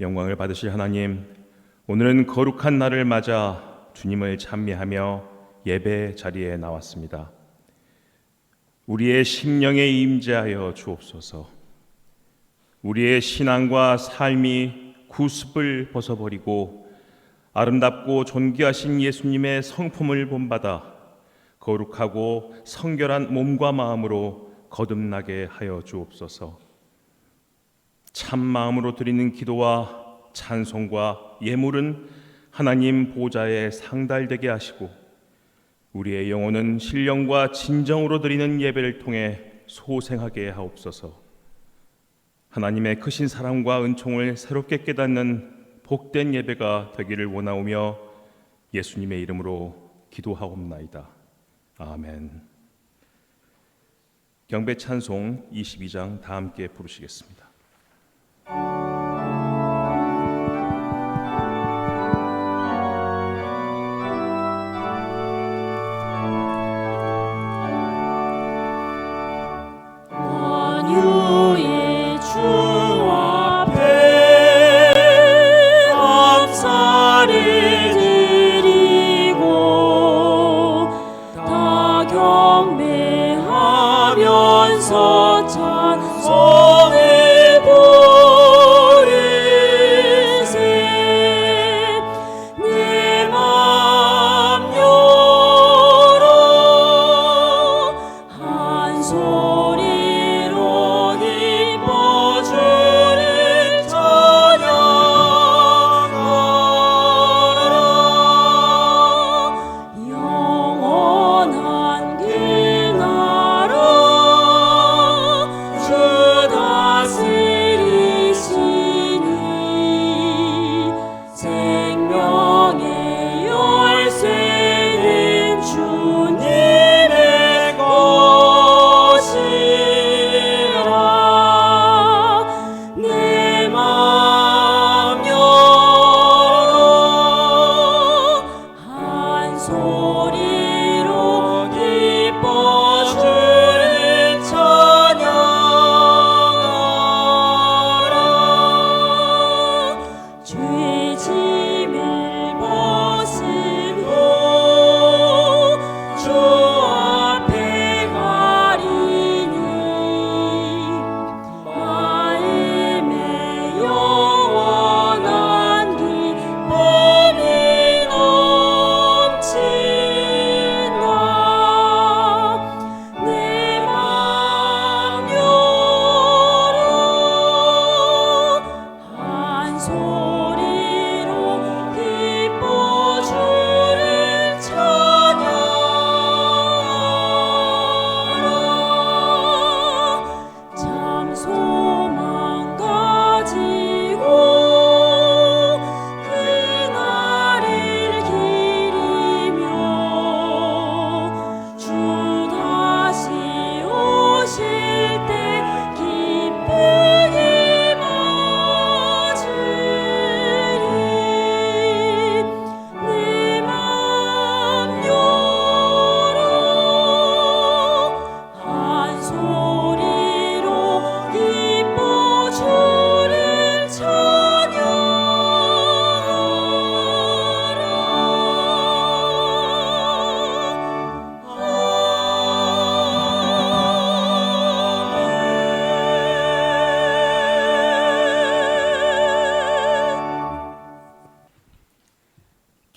영광을 받으실 하나님, 오늘은 거룩한 날을 맞아 주님을 찬미하며 예배 자리에 나왔습니다. 우리의 심령에 임재하여 주옵소서. 우리의 신앙과 삶이 구습을 벗어버리고 아름답고 존귀하신 예수님의 성품을 본받아 거룩하고 성결한 몸과 마음으로 거듭나게 하여 주옵소서. 참 마음으로 드리는 기도와 찬송과 예물은 하나님 보좌에 상달되게 하시고 우리의 영혼은 신령과 진정으로 드리는 예배를 통해 소생하게 하옵소서. 하나님의 크신 사랑과 은총을 새롭게 깨닫는 복된 예배가 되기를 원하오며 예수님의 이름으로 기도하옵나이다. 아멘. 경배 찬송 22장 다 함께 부르시겠습니다.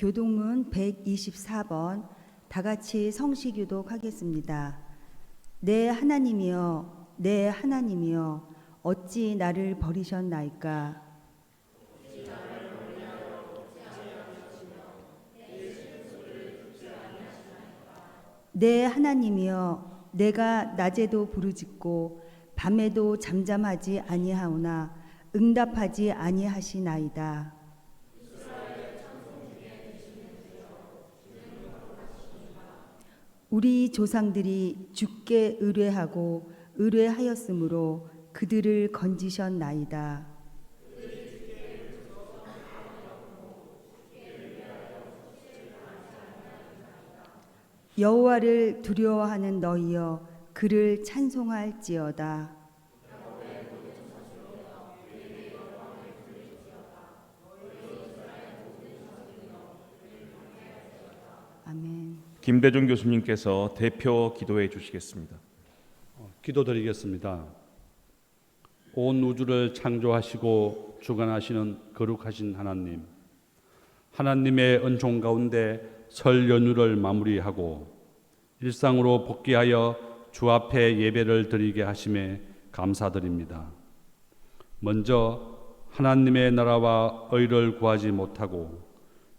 교동문 124번 다 같이 성시교독 하겠습니다. 내 하나님이여, 내 하나님이여, 어찌 나를 버리셨나이까? 내 하나님이여, 내가 낮에도 부르짖고 밤에도 잠잠하지 아니하오나 응답하지 아니하시나이다. 우리 조상들이 주께 의뢰하고 의뢰하였으므로 그들을 건지셨나이다. 여호와를 두려워하는 너희여, 그를 찬송할지어다. 김대중 교수님께서 대표 기도해 주시겠습니다. 기도드리겠습니다. 온 우주를 창조하시고 주관하시는 거룩하신 하나님, 하나님의 은총 가운데 설 연휴를 마무리하고 일상으로 복귀하여 주 앞에 예배를 드리게 하심에 감사드립니다. 먼저 하나님의 나라와 의를 구하지 못하고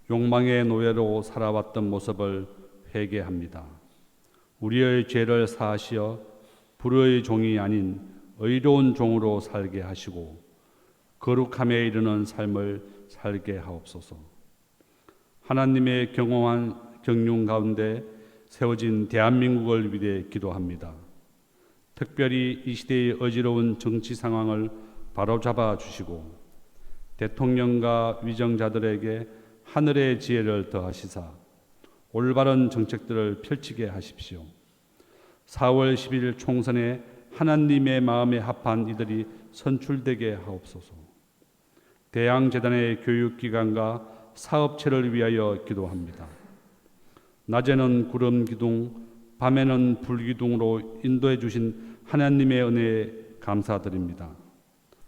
욕망의 노예로 살아왔던 모습을 회개합니다. 우리의 죄를 사하시어 불의의 종이 아닌 의로운 종으로 살게 하시고 거룩함에 이르는 삶을 살게 하옵소서. 하나님의 경공한 경륜 가운데 세워진 대한민국을 위해 기도합니다. 특별히 이 시대의 어지러운 정치 상황을 바로잡아 주시고 대통령과 위정자들에게 하늘의 지혜를 더하시사 올바른 정책들을 펼치게 하십시오. 4월 10일 총선에 하나님의 마음에 합한 이들이 선출되게 하옵소서. 대양재단의 교육기관과 사업체를 위하여 기도합니다. 낮에는 구름 기둥, 밤에는 불 기둥으로 인도해 주신 하나님의 은혜에 감사드립니다.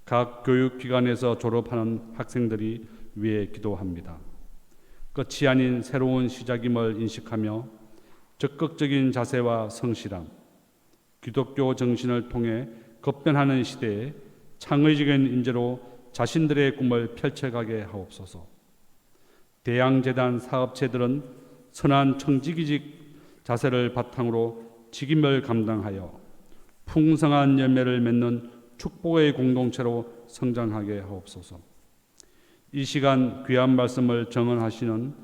각 교육기관에서 졸업하는 학생들이 위해 기도합니다. 끝이 아닌 새로운 시작임을 인식하며 적극적인 자세와 성실함, 기독교 정신을 통해 급변하는 시대에 창의적인 인재로 자신들의 꿈을 펼쳐가게 하옵소서. 대양재단 사업체들은 선한 청지기직 자세를 바탕으로 직임을 감당하여 풍성한 열매를 맺는 축복의 공동체로 성장하게 하옵소서. 이 시간 귀한 말씀을 정언하시는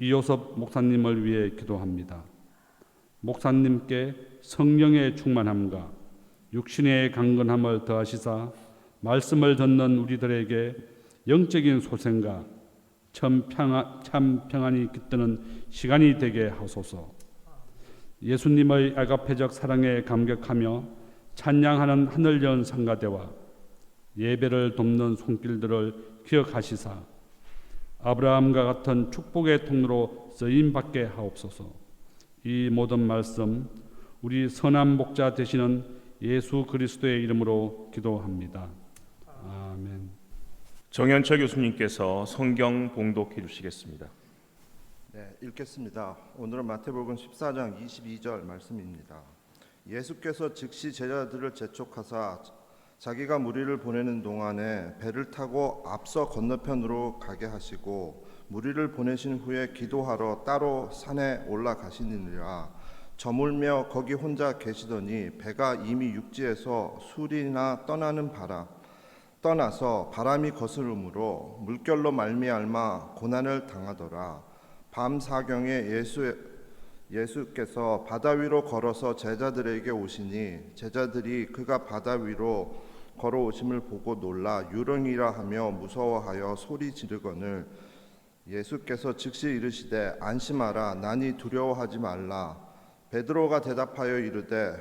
이요섭 목사님을 위해 기도합니다. 목사님께 성령의 충만함과 육신의 강건함을 더하시사 말씀을 듣는 우리들에게 영적인 소생과 참 평안이 깃드는 시간이 되게 하소서. 예수님의 아가페적 사랑에 감격하며 찬양하는 하늘 연 성가대와 예배를 돕는 손길들을 기억하시사 아브라함과 같은 축복의 통로로 쓰임받게 하옵소서. 이 모든 말씀 우리 선한 목자 되시는 예수 그리스도의 이름으로 기도합니다. 아멘. 정현철 교수님께서 성경 봉독해 주시겠습니다. 네, 읽겠습니다. 오늘은 마태복음 14장 22절 말씀입니다. 예수께서 즉시 제자들을 재촉하사 자기가 무리를 보내는 동안에 배를 타고 앞서 건너편으로 가게 하시고 무리를 보내신 후에 기도하러 따로 산에 올라가시니라. 저물며 거기 혼자 계시더니 배가 이미 육지에서 술이나 떠나서 바람이 거스름으로 물결로 말미암아 고난을 당하더라. 밤 사경에 예수께서 바다 위로 걸어서 제자들에게 오시니 제자들이 그가 바다 위로 걸어오심을 보고 놀라 유령이라 하며 무서워하여 소리 지르거늘 예수께서 즉시 이르시되 안심하라 나니 두려워하지 말라. 베드로가 대답하여 이르되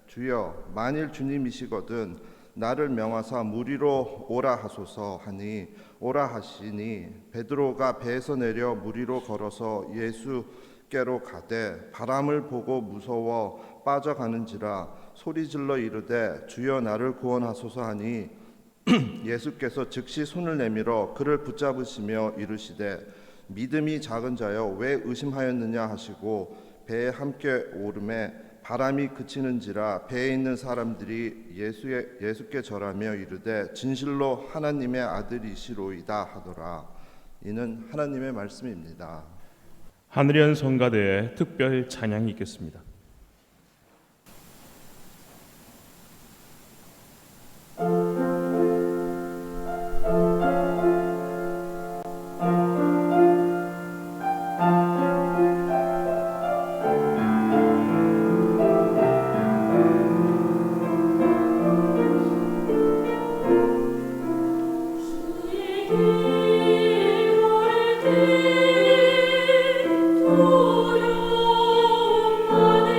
주여 만일 주님이시거든 나를 명하사 물 위로 오라 하소서 하니 오라 하시니 베드로가 배에서 내려 물 위로 걸어서 예수께로 가되 바람을 보고 무서워 빠져가는지라 소리질러 이르되 주여 나를 구원하소서 하니 예수께서 즉시 손을 내밀어 그를 붙잡으시며 이르시되 믿음이 작은 자여 왜 의심하였느냐 하시고 배에 함께 오르매 바람이 그치는지라 배에 있는 사람들이 예수께 절하며 이르되 진실로 하나님의 아들이시로이다 하더라. 이는 하나님의 말씀입니다. 하늘연 성가대에 특별 찬양이 있겠습니다. 두려움 안에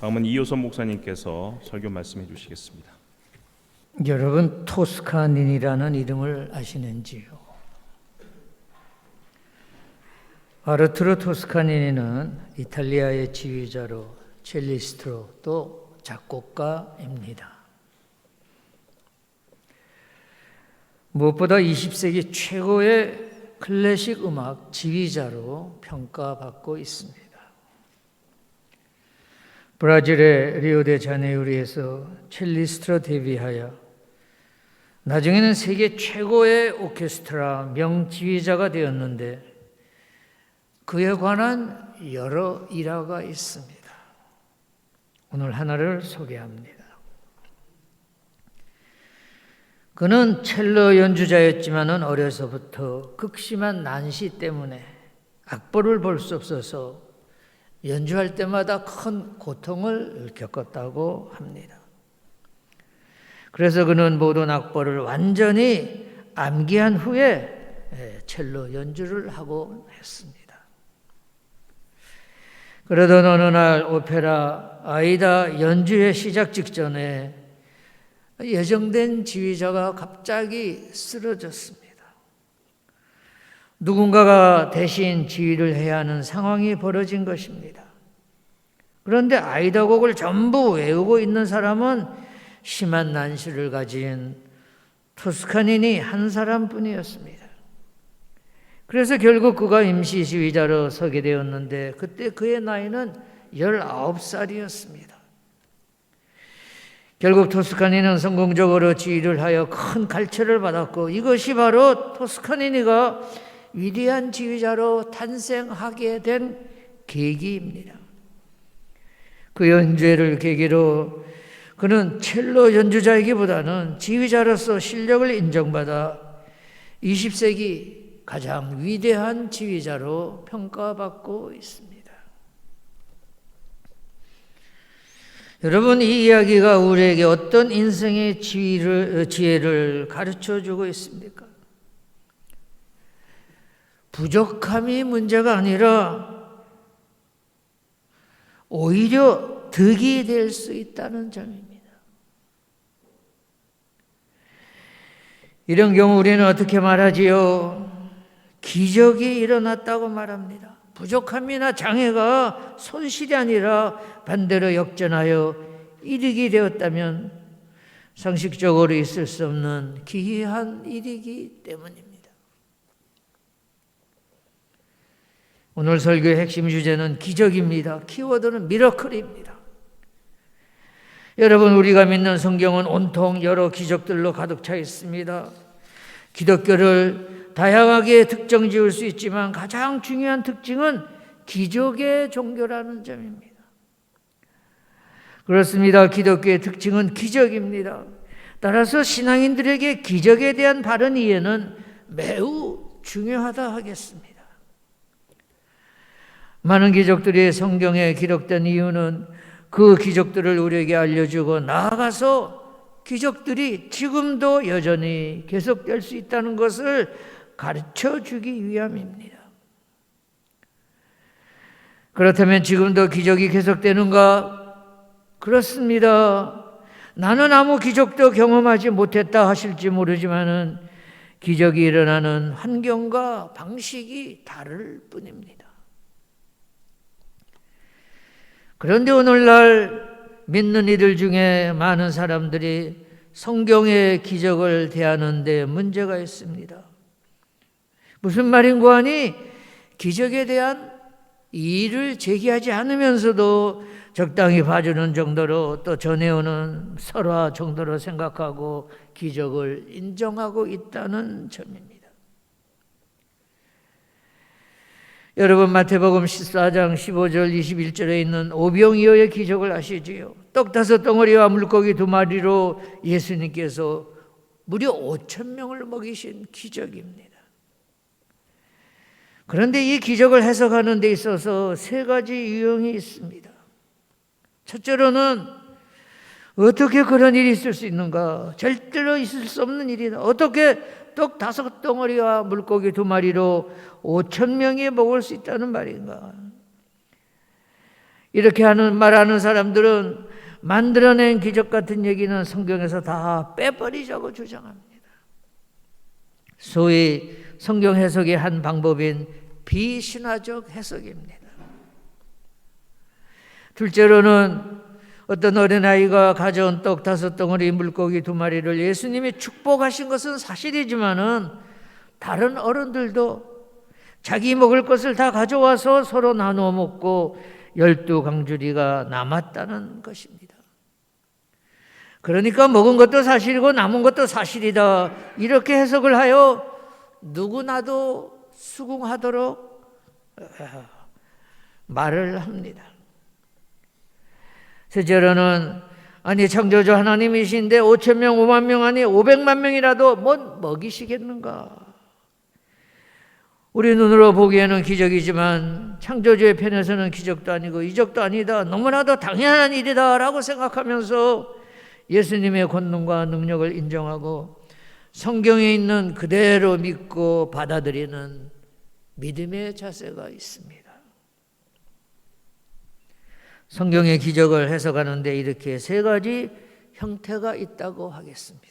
다음은 이효선 목사님께서 설교 말씀해 주시겠습니다. 여러분 토스카닌이라는 이름을 아시는지요? 아르투로 토스카니니는 이탈리아의 지휘자로 첼리스트로 또 작곡가입니다. 무엇보다 20세기 최고의 클래식 음악 지휘자로 평가받고 있습니다. 브라질의 리오데자네이루에서 첼리스트로 데뷔하여 나중에는 세계 최고의 오케스트라 명지휘자가 되었는데 그에 관한 여러 일화가 있습니다. 오늘 하나를 소개합니다. 그는 첼로 연주자였지만은 어려서부터 극심한 난시 때문에 악보를 볼 수 없어서 연주할 때마다 큰 고통을 겪었다고 합니다. 그래서 그는 모든 악보를 완전히 암기한 후에 첼로 연주를 하고 했습니다. 그러던 어느 날 오페라 아이다 연주회 시작 직전에 예정된 지휘자가 갑자기 쓰러졌습니다. 누군가가 대신 지휘를 해야 하는 상황이 벌어진 것입니다. 그런데 아이다 곡을 전부 외우고 있는 사람은 심한 난시를 가진 토스카닌이 한 사람뿐이었습니다. 그래서 결국 그가 임시 지휘자로 서게 되었는데 그때 그의 나이는 19살이었습니다. 결국 토스카니는 성공적으로 지휘를 하여 큰 갈채를 받았고 이것이 바로 토스카니니가 위대한 지휘자로 탄생하게 된 계기입니다. 그 연주회를 계기로 그는 첼로 연주자이기보다는 지휘자로서 실력을 인정받아 20세기 가장 위대한 지휘자로 평가받고 있습니다. 여러분, 이 이야기가 우리에게 어떤 인생의 지혜를 가르쳐주고 있습니까? 부족함이 문제가 아니라 오히려 득이 될 수 있다는 점입니다. 이런 경우 우리는 어떻게 말하지요? 기적이 일어났다고 말합니다. 부족함이나 장애가 손실이 아니라 반대로 역전하여 이득이 되었다면 상식적으로 있을 수 없는 기이한 일이기 때문입니다. 오늘 설교의 핵심 주제는 기적입니다. 키워드는 미러클입니다. 여러분, 우리가 믿는 성경은 온통 여러 기적들로 가득 차 있습니다. 기독교를 다양하게 특정 지을 수 있지만 가장 중요한 특징은 기적의 종교라는 점입니다. 그렇습니다. 기독교의 특징은 기적입니다. 따라서 신앙인들에게 기적에 대한 바른 이해는 매우 중요하다 하겠습니다. 많은 기적들이 성경에 기록된 이유는 그 기적들을 우리에게 알려주고 나아가서 기적들이 지금도 여전히 계속될 수 있다는 것을 가르쳐주기 위함입니다. 그렇다면 지금도 기적이 계속되는가? 그렇습니다. 나는 아무 기적도 경험하지 못했다 하실지 모르지만은 기적이 일어나는 환경과 방식이 다를 뿐입니다. 그런데 오늘날 믿는 이들 중에 많은 사람들이 성경의 기적을 대하는 데 문제가 있습니다. 무슨 말인고 하니 기적에 대한 이의를 제기하지 않으면서도 적당히 봐주는 정도로 또 전해오는 설화 정도로 생각하고 기적을 인정하고 있다는 점입니다. 여러분, 마태복음 14장 15절 21절에 있는 오병이어의 기적을 아시지요? 떡 5덩어리와 물고기 2마리로 예수님께서 무려 5,000명을 먹이신 기적입니다. 그런데 이 기적을 해석하는 데 있어서 3가지 유형이 있습니다. 첫째로는 어떻게 그런 일이 있을 수 있는가? 절대로 있을 수 없는 일이다. 어떻게 떡 5덩어리와 물고기 2마리로 5,000명이 먹을 수 있다는 말인가? 이렇게 말하는 사람들은 만들어낸 기적 같은 얘기는 성경에서 다 빼버리자고 주장합니다. 소위 성경 해석의 한 방법인 비신화적 해석입니다. 둘째로는 어떤 어린아이가 가져온 떡 5덩어리, 물고기 2마리를 예수님이 축복하신 것은 사실이지만은 다른 어른들도 자기 먹을 것을 다 가져와서 서로 나누어 먹고 12강주리가 남았다는 것입니다. 그러니까 먹은 것도 사실이고 남은 것도 사실이다, 이렇게 해석을 하여 누구나도 수긍하도록 말을 합니다. 셋째로는 아니 창조주 하나님이신데 5,000명 5만 명 아니 500만 명이라도 못 먹이시겠는가? 우리 눈으로 보기에는 기적이지만 창조주의 편에서는 기적도 아니고 이적도 아니다, 너무나도 당연한 일이다 라고 생각하면서 예수님의 권능과 능력을 인정하고 성경에 있는 그대로 믿고 받아들이는 믿음의 자세가 있습니다. 성경의 기적을 해석하는데 이렇게 3가지 형태가 있다고 하겠습니다.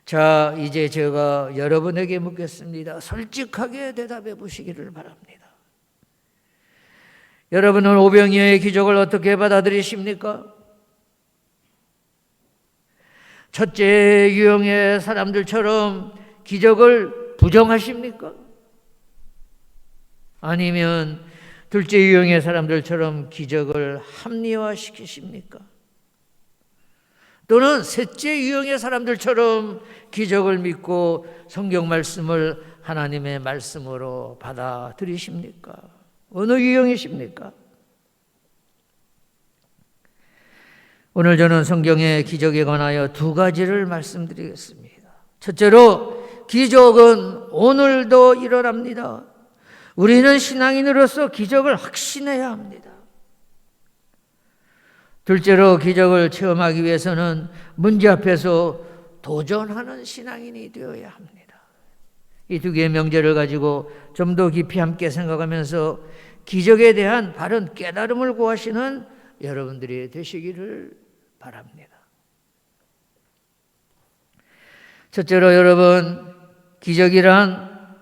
자, 이제 제가 여러분에게 묻겠습니다. 솔직하게 대답해 보시기를 바랍니다. 여러분은 오병이어의 기적을 어떻게 받아들이십니까? 첫째 유형의 사람들처럼 기적을 부정하십니까? 아니면 둘째 유형의 사람들처럼 기적을 합리화시키십니까? 또는 셋째 유형의 사람들처럼 기적을 믿고 성경 말씀을 하나님의 말씀으로 받아들이십니까? 어느 유형이십니까? 오늘 저는 성경의 기적에 관하여 2가지를 말씀드리겠습니다. 첫째로, 기적은 오늘도 일어납니다. 우리는 신앙인으로서 기적을 확신해야 합니다. 둘째로, 기적을 체험하기 위해서는 문제 앞에서 도전하는 신앙인이 되어야 합니다. 이 2개의 명제를 가지고 좀 더 깊이 함께 생각하면서 기적에 대한 바른 깨달음을 구하시는 여러분들이 되시기를 바랍니다. 첫째로, 여러분, 기적이란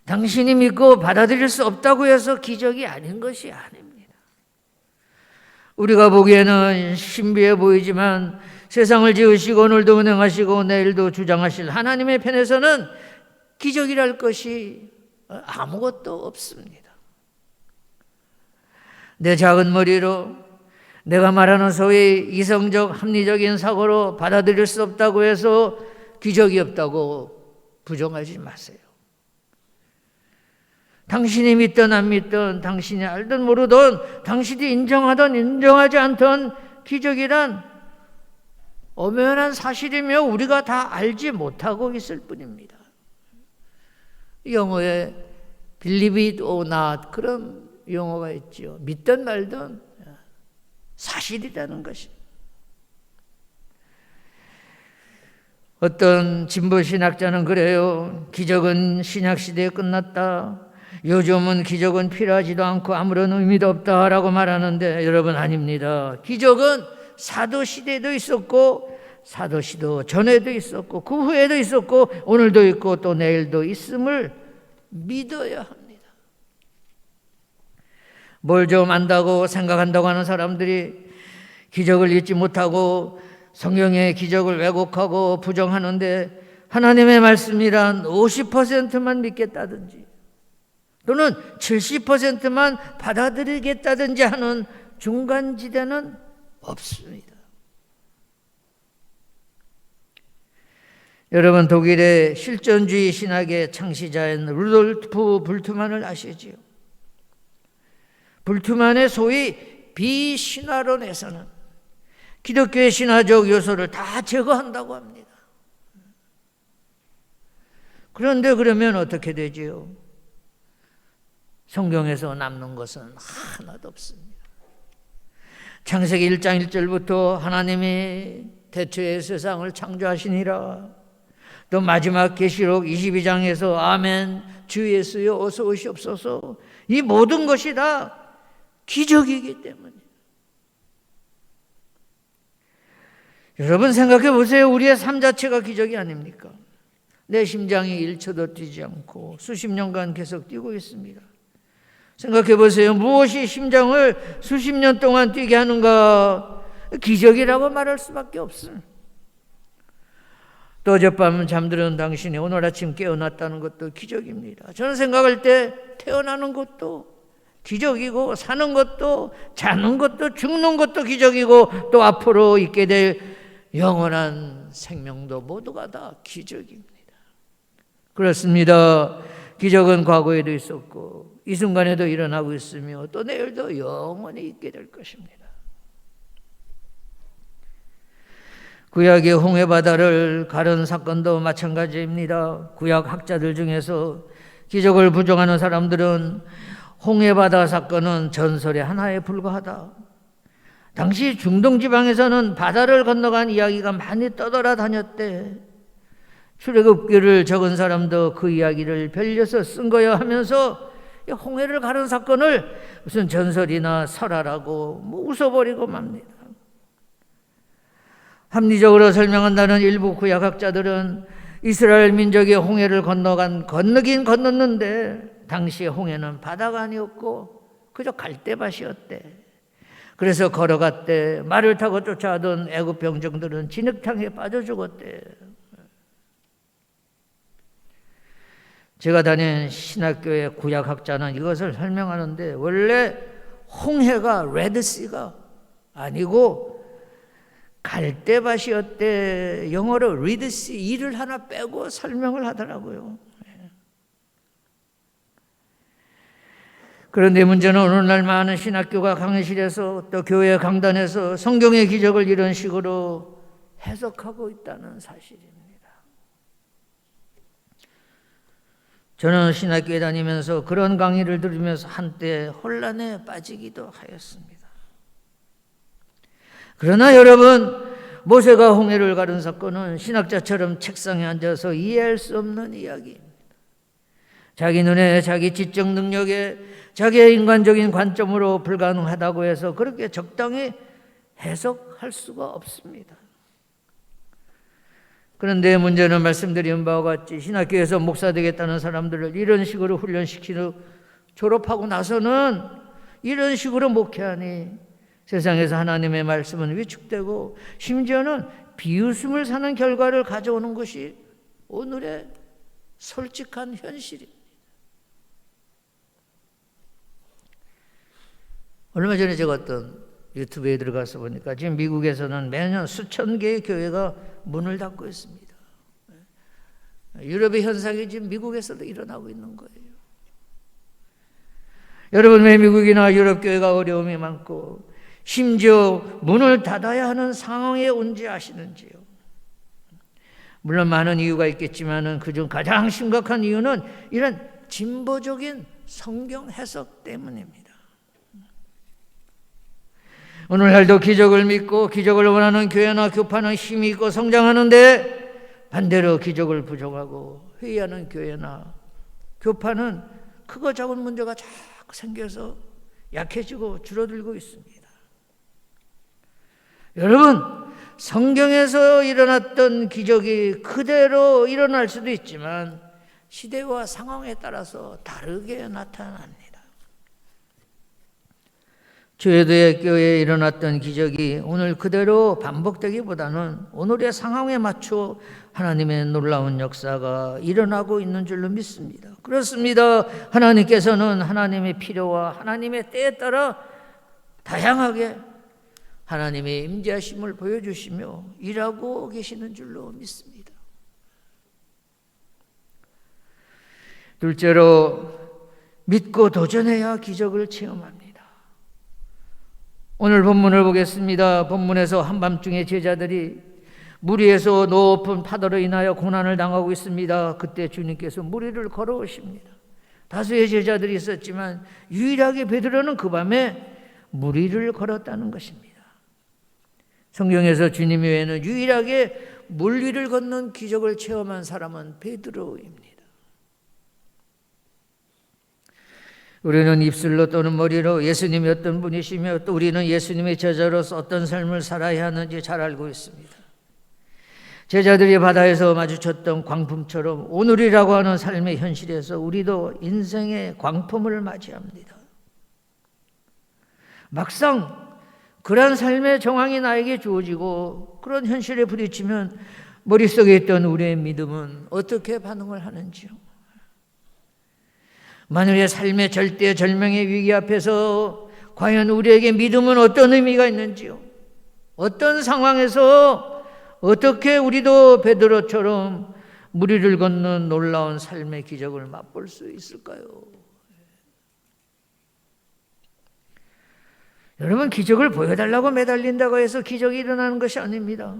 당신이 믿고 받아들일 수 없다고 해서 기적이 아닌 것이 아닙니다. 우리가 보기에는 신비해 보이지만 세상을 지으시고 오늘도 운행하시고 내일도 주장하실 하나님의 편에서는 기적이랄 것이 아무것도 없습니다. 내 작은 머리로 내가 말하는 소위 이성적 합리적인 사고로 받아들일 수 없다고 해서 기적이 없다고 부정하지 마세요. 당신이 믿든 안 믿든, 당신이 알든 모르든, 당신이 인정하든 인정하지 않든 기적이란 엄연한 사실이며 우리가 다 알지 못하고 있을 뿐입니다. 영어에 believe it or not 그런 용어가 있죠. 믿든 말든 사실이라는 것이. 어떤 진보 신학자는 그래요. 기적은 신약 시대에 끝났다. 요즘은 기적은 필요하지도 않고 아무런 의미도 없다라고 말하는데 여러분, 아닙니다. 기적은 사도 시대에도 있었고 사도 시도 전에도 있었고 그 후에도 있었고 오늘도 있고 또 내일도 있음을 믿어야 합니다. 뭘 좀 안다고 생각한다고 하는 사람들이 기적을 잊지 못하고 성경의 기적을 왜곡하고 부정하는데 하나님의 말씀이란 50%만 믿겠다든지 또는 70%만 받아들이겠다든지 하는 중간지대는 없습니다. 여러분, 독일의 실존주의 신학의 창시자인 루돌프 불트만을 아시지요? 불트만의 소위 비신화론에서는 기독교의 신화적 요소를 다 제거한다고 합니다. 그런데 그러면 어떻게 되지요? 성경에서 남는 것은 하나도 없습니다. 창세기 1장 1절부터 하나님이 태초에 세상을 창조하시니라. 또 마지막 계시록 22장에서 아멘 주 예수여 어서 오시옵소서 이 모든 것이 다 기적이기 때문이에요. 여러분 생각해 보세요. 우리의 삶 자체가 기적이 아닙니까? 내 심장이 1초도 뛰지 않고 수십 년간 계속 뛰고 있습니다. 생각해 보세요. 무엇이 심장을 수십 년 동안 뛰게 하는가? 기적이라고 말할 수밖에 없습니다. 또 어젯밤 잠들은 당신이 오늘 아침 깨어났다는 것도 기적입니다. 저는 생각할 때 태어나는 것도 기적이고 사는 것도 자는 것도 죽는 것도 기적이고 또 앞으로 있게 될 영원한 생명도 모두가 다 기적입니다. 그렇습니다. 기적은 과거에도 있었고 이 순간에도 일어나고 있으며 또 내일도 영원히 있게 될 것입니다. 구약의 홍해바다를 가른 사건도 마찬가지입니다. 구약 학자들 중에서 기적을 부정하는 사람들은 홍해바다 사건은 전설의 하나에 불과하다. 당시 중동 지방에서는 바다를 건너간 이야기가 많이 떠돌아다녔대. 출애굽기를 적은 사람도 그 이야기를 빌려서 쓴 거야 하면서 홍해를 가른 사건을 무슨 전설이나 설화라고 웃어버리고 맙니다. 합리적으로 설명한다는 일부 구약학자들은 이스라엘 민족이 홍해를 건너긴 건넜는데 당시에 홍해는 바다가 아니었고 그저 갈대밭이었대. 그래서 걸어갔대. 말을 타고 쫓아오던 애굽 병정들은 진흙탕에 빠져 죽었대. 제가 다닌 신학교의 구약학자는 이것을 설명하는데 원래 홍해가 레드시가 아니고 갈대밭이었대. 영어로 리드시 이를 하나 빼고 설명을 하더라고요. 그런데 문제는 오늘날 많은 신학교가 강의실에서 또 교회 강단에서 성경의 기적을 이런 식으로 해석하고 있다는 사실입니다. 저는 신학교에 다니면서 그런 강의를 들으면서 한때 혼란에 빠지기도 하였습니다. 그러나 여러분, 모세가 홍해를 가른 사건은 신학자처럼 책상에 앉아서 이해할 수 없는 이야기입니다. 자기 눈에 자기 지적 능력에 자기의 인간적인 관점으로 불가능하다고 해서 그렇게 적당히 해석할 수가 없습니다. 그런데 문제는 말씀드린 바와 같이 신학교에서 목사 되겠다는 사람들을 이런 식으로 훈련시키고 졸업하고 나서는 이런 식으로 목회하니 세상에서 하나님의 말씀은 위축되고 심지어는 비웃음을 사는 결과를 가져오는 것이 오늘의 솔직한 현실입니다. 얼마 전에 제가 어떤 유튜브에 들어가서 보니까 지금 미국에서는 매년 수천 개의 교회가 문을 닫고 있습니다. 유럽의 현상이 지금 미국에서도 일어나고 있는 거예요. 여러분, 왜 미국이나 유럽 교회가 어려움이 많고 심지어 문을 닫아야 하는 상황에 온지 아시는지요? 물론 많은 이유가 있겠지만 그중 가장 심각한 이유는 이런 진보적인 성경 해석 때문입니다. 오늘날도 기적을 믿고 기적을 원하는 교회나 교파는 힘이 있고 성장하는데 반대로 기적을 부정하고 회의하는 교회나 교파는 크고 작은 문제가 자꾸 생겨서 약해지고 줄어들고 있습니다. 여러분, 성경에서 일어났던 기적이 그대로 일어날 수도 있지만 시대와 상황에 따라서 다르게 나타납니다. 주에도의 교회에 일어났던 기적이 오늘 그대로 반복되기보다는 오늘의 상황에 맞춰 하나님의 놀라운 역사가 일어나고 있는 줄로 믿습니다. 그렇습니다. 하나님께서는 하나님의 필요와 하나님의 때에 따라 다양하게 하나님의 임재하심을 보여주시며 일하고 계시는 줄로 믿습니다. 둘째로 믿고 도전해야 기적을 체험합니다. 오늘 본문을 보겠습니다. 본문에서 한밤중에 제자들이 물 위에서 높은 파도로 인하여 고난을 당하고 있습니다. 그때 주님께서 물 위를 걸어오십니다. 다수의 제자들이 있었지만 유일하게 베드로는 그 밤에 물 위를 걸었다는 것입니다. 성경에서 주님 외에는 유일하게 물 위를 걷는 기적을 체험한 사람은 베드로입니다. 우리는 입술로 또는 머리로 예수님이 어떤 분이시며 또 우리는 예수님의 제자로서 어떤 삶을 살아야 하는지 잘 알고 있습니다. 제자들이 바다에서 마주쳤던 광풍처럼 오늘이라고 하는 삶의 현실에서 우리도 인생의 광풍을 맞이합니다. 막상 그런 삶의 정황이 나에게 주어지고 그런 현실에 부딪히면 머릿속에 있던 우리의 믿음은 어떻게 반응을 하는지요? 만일의 삶의 절대절명의 위기 앞에서 과연 우리에게 믿음은 어떤 의미가 있는지요? 어떤 상황에서 어떻게 우리도 베드로처럼 무리를 걷는 놀라운 삶의 기적을 맛볼 수 있을까요? 여러분, 기적을 보여달라고 매달린다고 해서 기적이 일어나는 것이 아닙니다.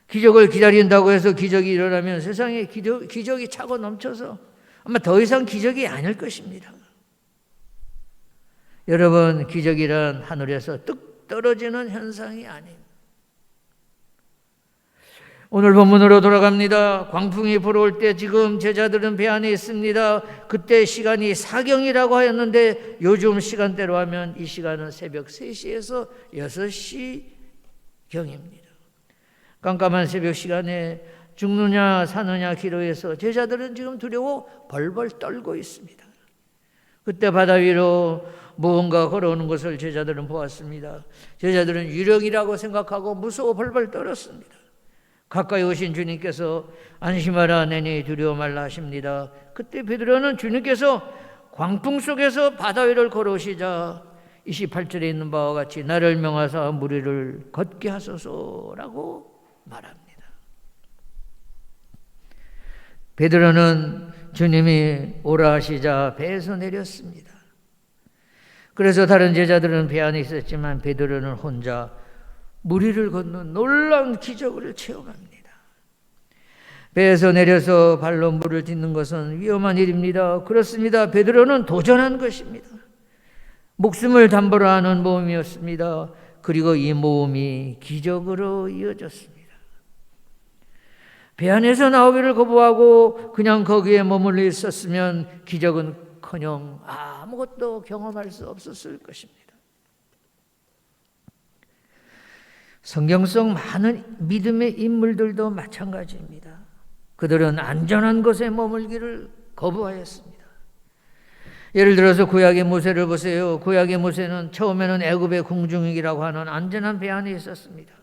기적을 기다린다고 해서 기적이 일어나면 세상에 기적이 차고 넘쳐서 아마 더 이상 기적이 아닐 것입니다. 여러분, 기적이란 하늘에서 뚝 떨어지는 현상이 아닙니다. 오늘 본문으로 돌아갑니다. 광풍이 불어올 때 지금 제자들은 배 안에 있습니다. 그때 시간이 사경이라고 하였는데 요즘 시간대로 하면 이 시간은 새벽 3시에서 6시경입니다. 깜깜한 새벽 시간에 죽느냐 사느냐 기로에서 제자들은 지금 두려워 벌벌 떨고 있습니다. 그때 바다 위로 무언가 걸어오는 것을 제자들은 보았습니다. 제자들은 유령이라고 생각하고 무서워 벌벌 떨었습니다. 가까이 오신 주님께서 안심하라 내니 두려워 말라 하십니다. 그때 베드로는 주님께서 광풍 속에서 바다 위를 걸어오시자 28절에 있는 바와 같이 나를 명하사 무리를 걷게 하소서라고 말합니다. 베드로는 주님이 오라 하시자 배에서 내렸습니다. 그래서 다른 제자들은 배 안에 있었지만 베드로는 혼자 무리를 걷는 놀라운 기적을 체험합니다. 배에서 내려서 발로 물을 딛는 것은 위험한 일입니다. 그렇습니다. 베드로는 도전한 것입니다. 목숨을 담보로 하는 모험이었습니다. 그리고 이 모험이 기적으로 이어졌습니다. 배 안에서 나오기를 거부하고 그냥 거기에 머물러 있었으면 기적은커녕 아무것도 경험할 수 없었을 것입니다. 성경 속 많은 믿음의 인물들도 마찬가지입니다. 그들은 안전한 곳에 머물기를 거부하였습니다. 예를 들어서 구약의 모세를 보세요. 구약의 모세는 처음에는 애굽의 궁중이라고 하는 안전한 배 안에 있었습니다.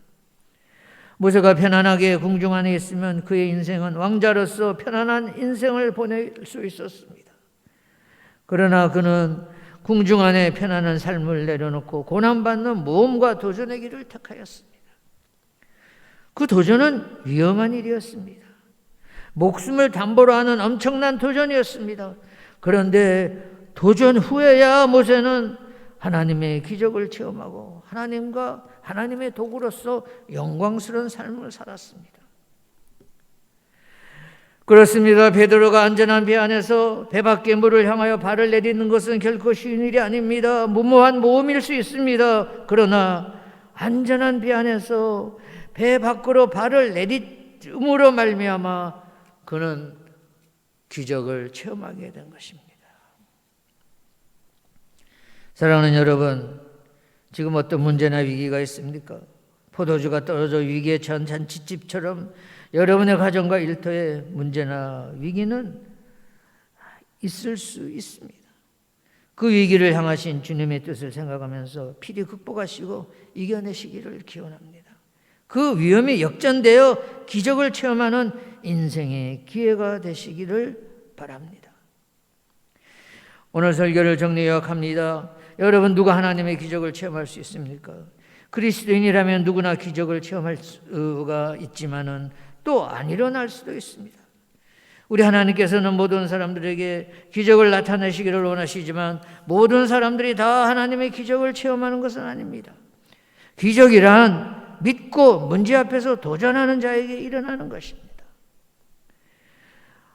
모세가 편안하게 궁중 안에 있으면 그의 인생은 왕자로서 편안한 인생을 보낼 수 있었습니다. 그러나 그는 궁중 안에 편안한 삶을 내려놓고 고난받는 모험과 도전의 길을 택하였습니다. 그 도전은 위험한 일이었습니다. 목숨을 담보로 하는 엄청난 도전이었습니다. 그런데 도전 후에야 모세는 하나님의 기적을 체험하고 하나님과 하나님의 도구로서 영광스러운 삶을 살았습니다. 그렇습니다. 베드로가 안전한 배 안에서 배 밖의 물을 향하여 발을 내딛는 것은 결코 쉬운 일이 아닙니다. 무모한 모험일 수 있습니다. 그러나 안전한 배 안에서 배 밖으로 발을 내딛음으로 말미암아 그는 기적을 체험하게 된 것입니다. 사랑하는 여러분, 지금 어떤 문제나 위기가 있습니까? 포도주가 떨어져 위기에 처한 잔치집처럼 여러분의 가정과 일터에 문제나 위기는 있을 수 있습니다. 그 위기를 향하신 주님의 뜻을 생각하면서 필히 극복하시고 이겨내시기를 기원합니다. 그 위험이 역전되어 기적을 체험하는 인생의 기회가 되시기를 바랍니다. 오늘 설교를 정리 요약합니다. 여러분, 누가 하나님의 기적을 체험할 수 있습니까? 그리스도인이라면 누구나 기적을 체험할 수가 있지만은 또 안 일어날 수도 있습니다. 우리 하나님께서는 모든 사람들에게 기적을 나타내시기를 원하시지만 모든 사람들이 다 하나님의 기적을 체험하는 것은 아닙니다. 기적이란 믿고 문제 앞에서 도전하는 자에게 일어나는 것입니다.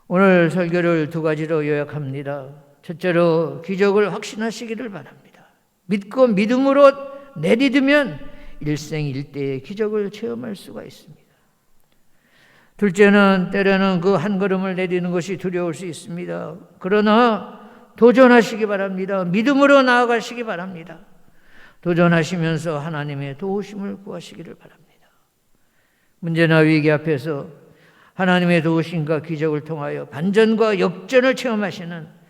오늘 설교를 두 가지로 요약합니다. 첫째로 기적을 확신하시기를 바랍니다. 믿고 믿음으로 내딛으면 일생일대의 기적을 체험할 수가 있습니다. 둘째는 때로는 그 한 걸음을 내딛는 것이 두려울 수 있습니다. 그러나 도전하시기 바랍니다. 믿음으로 나아가시기 바랍니다. 도전하시면서 하나님의 도우심을 구하시기를 바랍니다. 문제나 위기 앞에서 하나님의 도우심과 기적을 통하여 반전과 역전을 체험하시는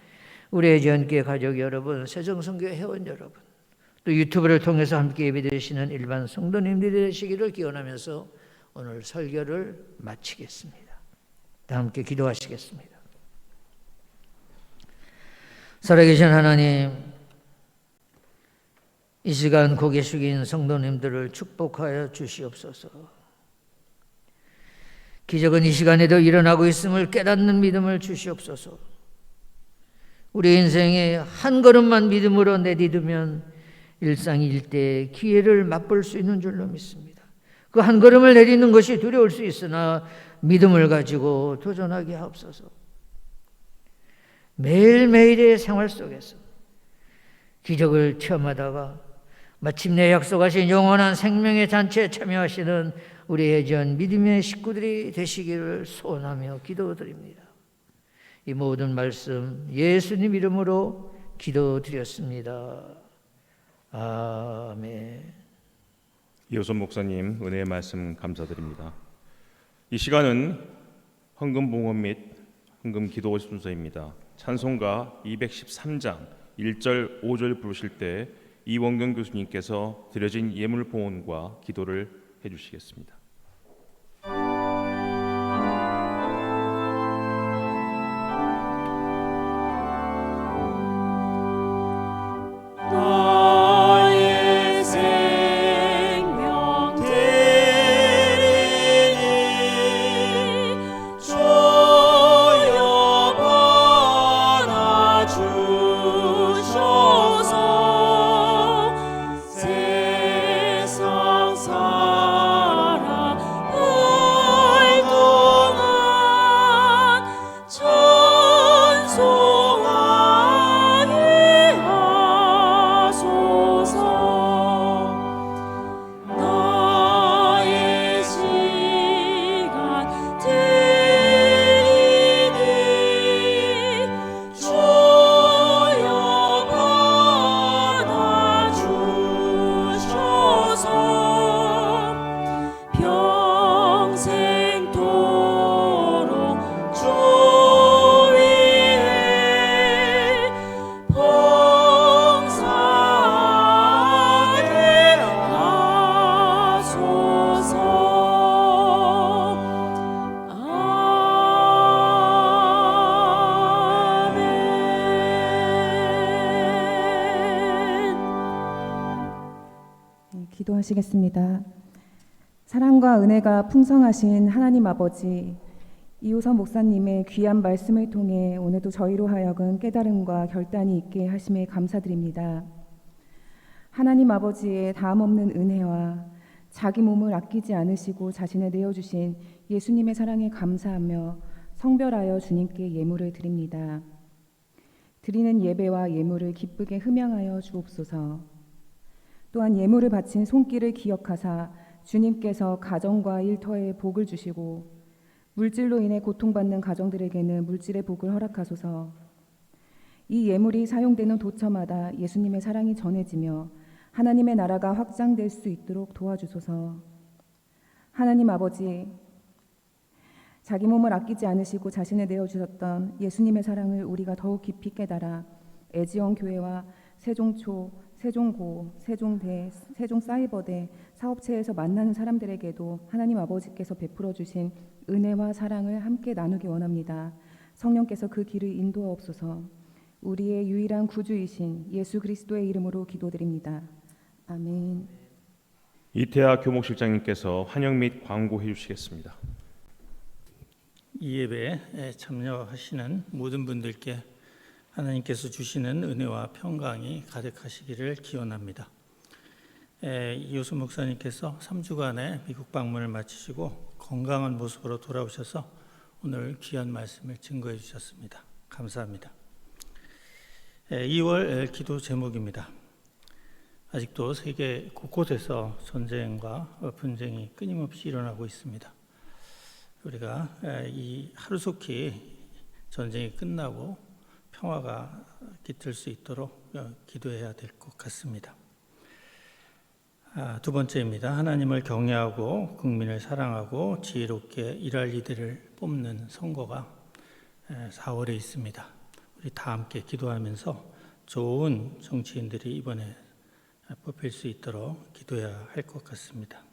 우리의 지연교회 가족 여러분, 세정선교회 회원 여러분, 또 유튜브를 통해서 함께 예배드리시는 일반 성도님들이 되시기를 기원하면서 오늘 설교를 마치겠습니다. 다 함께 기도하시겠습니다. 살아계신 하나님, 이 시간 고개 숙인 성도님들을 축복하여 주시옵소서. 기적은 이 시간에도 일어나고 있음을 깨닫는 믿음을 주시옵소서. 우리 인생에 한 걸음만 믿음으로 내디디면 일상일대 기회를 맛볼 수 있는 줄로 믿습니다. 그 한 걸음을 내딛는 것이 두려울 수 있으나 믿음을 가지고 도전하게 하옵소서. 매일매일의 생활 속에서 기적을 체험하다가 마침내 약속하신 영원한 생명의 잔치에 참여하시는 우리의 전 믿음의 식구들이 되시기를 소원하며 기도드립니다. 이 모든 말씀 예수님 이름으로 기도드렸습니다. 아멘. 이호선 목사님 은혜의 말씀 감사드립니다. 이 시간은 헌금 봉헌 및 헌금 기도 순서입니다. 찬송가 213장 1절 5절 부르실 때 이원경 교수님께서 드려진 예물 봉헌과 기도를 해주시겠습니다. 기도하시겠습니다. 사랑과 은혜가 풍성하신 하나님 아버지, 이호선 목사님의 귀한 말씀을 통해 오늘도 저희로 하여금 깨달음과 결단이 있게 하심에 감사드립니다. 하나님 아버지의 다함없는 은혜와 자기 몸을 아끼지 않으시고 자신을 내어주신 예수님의 사랑에 감사하며 성별하여 주님께 예물을 드립니다. 드리는 예배와 예물을 기쁘게 흠양하여 주옵소서. 또한 예물을 바친 손길을 기억하사 주님께서 가정과 일터에 복을 주시고 물질로 인해 고통받는 가정들에게는 물질의 복을 허락하소서. 이 예물이 사용되는 도처마다 예수님의 사랑이 전해지며 하나님의 나라가 확장될 수 있도록 도와주소서. 하나님 아버지, 자기 몸을 아끼지 않으시고 자신을 내어주셨던 예수님의 사랑을 우리가 더욱 깊이 깨달아 애지원 교회와 세종초, 세종고, 세종대, 세종사이버대 사업체에서 만나는 사람들에게도 하나님 아버지께서 베풀어 주신 은혜와 사랑을 함께 나누기 원합니다. 성령께서 그 길을 인도하옵소서. 우리의 유일한 구주이신 예수 그리스도의 이름으로 기도드립니다. 아멘. 이태하 교목실장님께서 환영 및 광고해 주시겠습니다. 이 예배에 참여하시는 모든 분들께 하나님께서 주시는 은혜와 평강이 가득하시기를 기원합니다. 이호수 목사님께서 3주간의 미국 방문을 마치시고 건강한 모습으로 돌아오셔서 오늘 귀한 말씀을 증거해 주셨습니다. 감사합니다. 2월 기도 제목입니다. 아직도 세계 곳곳에서 전쟁과 분쟁이 끊임없이 일어나고 있습니다. 우리가 이 하루속히 전쟁이 끝나고 평화가 깃들 수 있도록 기도해야 될 것 같습니다. 두 번째입니다. 하나님을 경외하고 국민을 사랑하고 지혜롭게 일할 이들을 뽑는 선거가 4월에 있습니다. 우리 다 함께 기도하면서 좋은 정치인들이 이번에 뽑힐 수 있도록 기도해야 할 것 같습니다.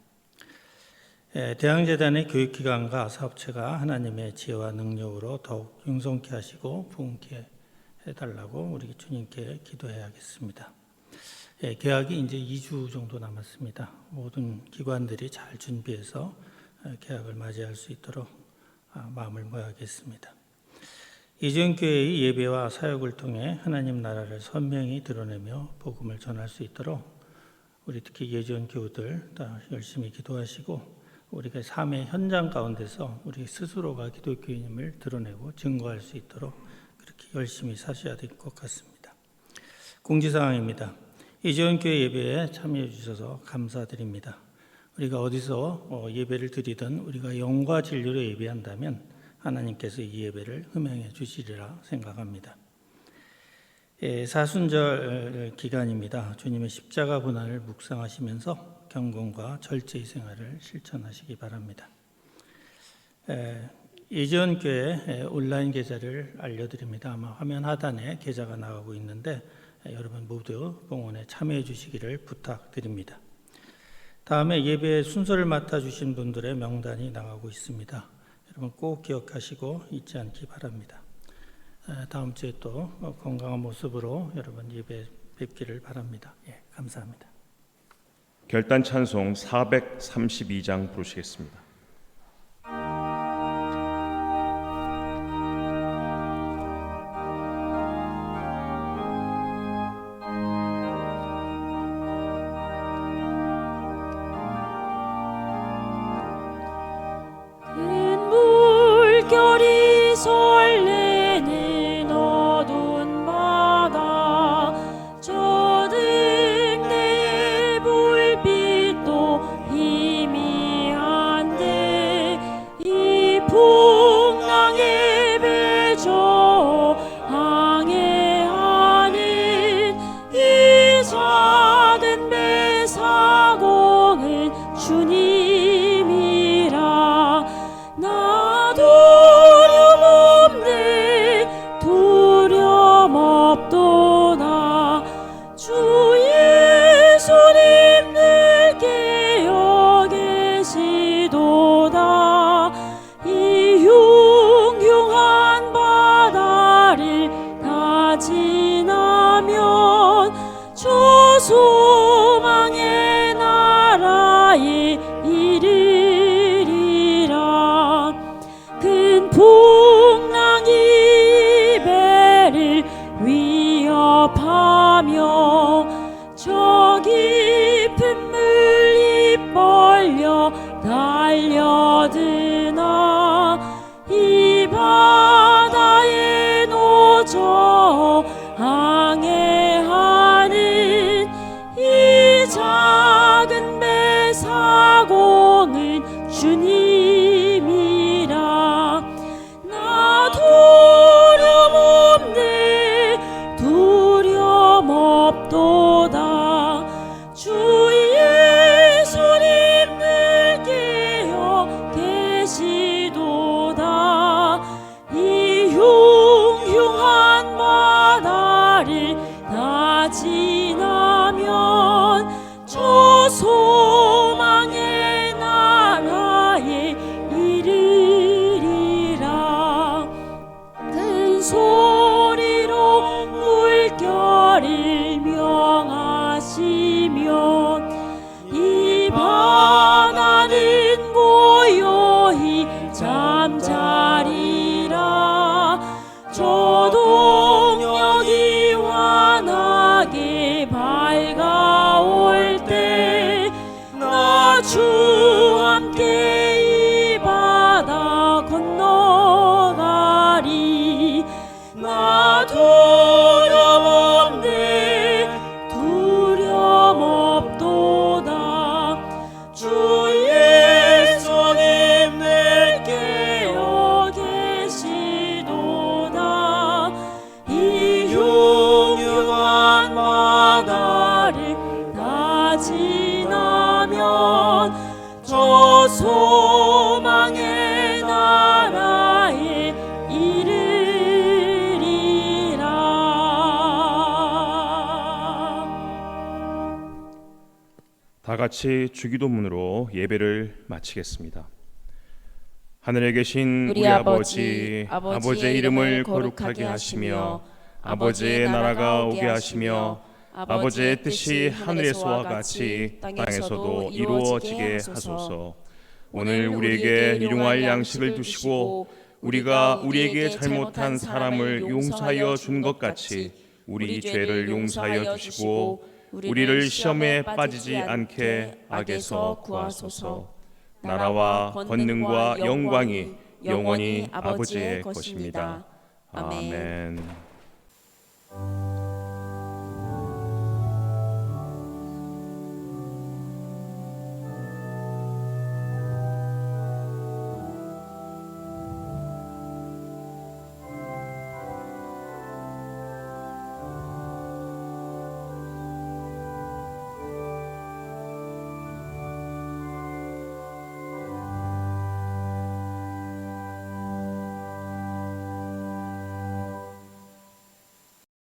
대항재단의 교육기관과 사업체가 하나님의 지혜와 능력으로 더욱 융성케 하시고 부흥케 해달라고 우리 주님께 기도해야겠습니다. 개학이 이제 2주 정도 남았습니다. 모든 기관들이 잘 준비해서 개학을 맞이할 수 있도록 마음을 모아야겠습니다. 이전교회의 예배와 사역을 통해 하나님 나라를 선명히 드러내며 복음을 전할 수 있도록 우리 특히 예전교우들 다 열심히 기도하시고 우리가 삶의 현장 가운데서 우리 스스로가 기독교인임을 드러내고 증거할 수 있도록 그렇게 열심히 사셔야 될 것 같습니다. 공지사항입니다. 이전교회 예배에 참여해 주셔서 감사드립니다. 우리가 어디서 예배를 드리든 우리가 영과 진리로 예배한다면 하나님께서 이 예배를 흠양해 주시리라 생각합니다. 사순절 기간입니다. 주님의 십자가 고난을 묵상하시면서 경건과 절제의 생활을 실천하시기 바랍니다. 예전교회 온라인 계좌를 알려드립니다. 아마 화면 하단에 계좌가 나가고 있는데 여러분 모두 봉헌에 참여해 주시기를 부탁드립니다. 다음에 예배 순서를 맡아주신 분들의 명단이 나가고 있습니다. 여러분 꼭 기억하시고 잊지 않기 바랍니다. 다음 주에 또 건강한 모습으로 여러분 예배 뵙기를 바랍니다. 감사합니다. 결단 찬송 432장 부르시겠습니다. 물결이 설레는 어두운 바다 저등대의 불빛도 희미한데 이 풍랑에 배저 항해하는 이 작은 배 사공은 주님이라 나 두려움 없네 두려움 없도다 주 예수님 늘 깨어 계시도다 이 흉흉한 바다를 다 지나면 저 소망의 나라에 이르리라 큰 풍랑이 배를 위협하며 저 깊은 물이 벌려 달려드나 이 바다에 노져 항해하는 이 작은 배 사공은 주님이라 나 두려움 없네 두려움 없도다 주 예수님 늘 깨어 계시도다 이 흉흉한 바다를 다 지나면 저 소망의 나라에 이르리라 큰 소리로 물결을 명하시며 이 바다는 고요히 잠자리라 저 동력이 환하게 밝아올 때 나 주 함께 이 바다 건너가리 나 두려움 없네 두려움 없도다 주 예수님 늘 깨어 계시도다 이 다 같이 주기도문으로 예배를 마치겠습니다. 하늘에 계신 우리 아버지, 아버지의 이름을 거룩하게 하시며 아버지의 나라가 오게 하시며 아버지의 뜻이 하늘에서와 같이 땅에서도 이루어지게 하소서. 오늘 우리에게 일용할 양식을 주시고 우리가 우리에게 잘못한 사람을 용서하여 준 것 같이 우리 죄를 용서하여 주시고 우리를 시험에 빠지지 않게 악에서 구하소서. 나라와 권능과 영광이 영원히 아버지의 것입니다. 아멘.